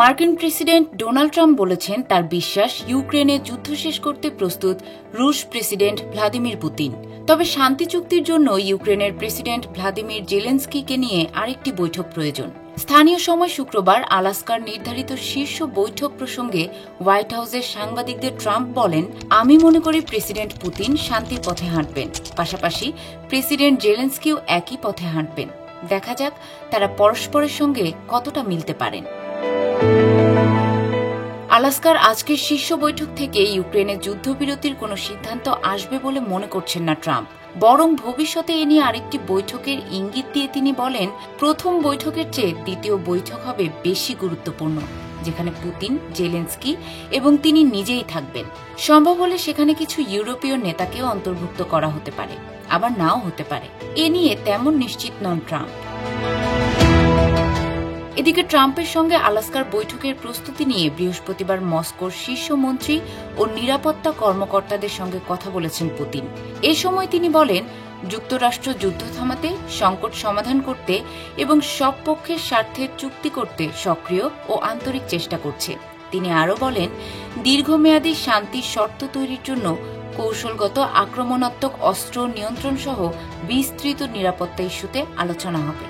মার্কিন president Donald Trump বলেছেন তার বিশ্বাস ইউক্রেনে যুদ্ধ শেষ করতে প্রস্তুত রুশ প্রেসিডেন্ট ভ্লাদিমির পুতিন। তবে শান্তি চুক্তির জন্য ইউক্রেনের প্রেসিডেন্ট ভ্লাদিমির জেলেনস্কিকে নিয়ে আরেকটি বৈঠক প্রয়োজন। স্থানীয় সময় শুক্রবার আলাস্কার নির্ধারিত শীর্ষ বৈঠক প্রসঙ্গে হোয়াইট হাউসের সাংবাদিকদের ট্রাম্প বলেন, আমি মনে করি প্রেসিডেন্ট পুতিন শান্তির পথে হাঁটবেন, পাশাপাশি প্রেসিডেন্ট জেলেনস্কিও একই পথে হাঁটবেন। দেখা যাক তারা পরস্পরের সঙ্গে কতটা মিলতে পারেন। আলাস্কার আজকের শীর্ষ বৈঠক থেকে ইউক্রেনের যুদ্ধবিরতির কোনো সিদ্ধান্ত আসবে বলে মনে করছেন না ট্রাম্প, বরং ভবিষ্যতে এ নিয়ে আরেকটি বৈঠকের ইঙ্গিত দিয়ে তিনি বলেন, প্রথম বৈঠকের চেয়ে দ্বিতীয় বৈঠক হবে বেশি গুরুত্বপূর্ণ, যেখানে পুতিন, জেলেনস্কি এবং তিনি নিজেই থাকবেন। সম্ভব হলে সেখানে কিছু ইউরোপীয় নেতাকেও অন্তর্ভুক্ত করা হতে পারে, আবার নাও হতে পারে। এ নিয়ে তেমন নিশ্চিত নন ট্রাম্প। এদিকে ট্রাম্পের সঙ্গে আলাস্কার বৈঠকের প্রস্তুতি নিয়ে বৃহস্পতিবার মস্কোর শীর্ষ মন্ত্রী ও নিরাপত্তা কর্মকর্তাদের সঙ্গে কথা বলেছেন পুতিন। এ সময় তিনি বলেন, যুক্তরাষ্ট্র যুদ্ধ থামাতে, সংকট সমাধান করতে এবং সব পক্ষের স্বার্থের চুক্তি করতে সক্রিয় ও আন্তরিক চেষ্টা করছে। তিনি আরও বলেন, দীর্ঘমেয়াদী শান্তির শর্ত তৈরির জন্য কৌশলগত আক্রমণাত্মক অস্ত্র নিয়ন্ত্রণ সহ বিস্তৃত নিরাপত্তা ইস্যুতে আলোচনা হবে।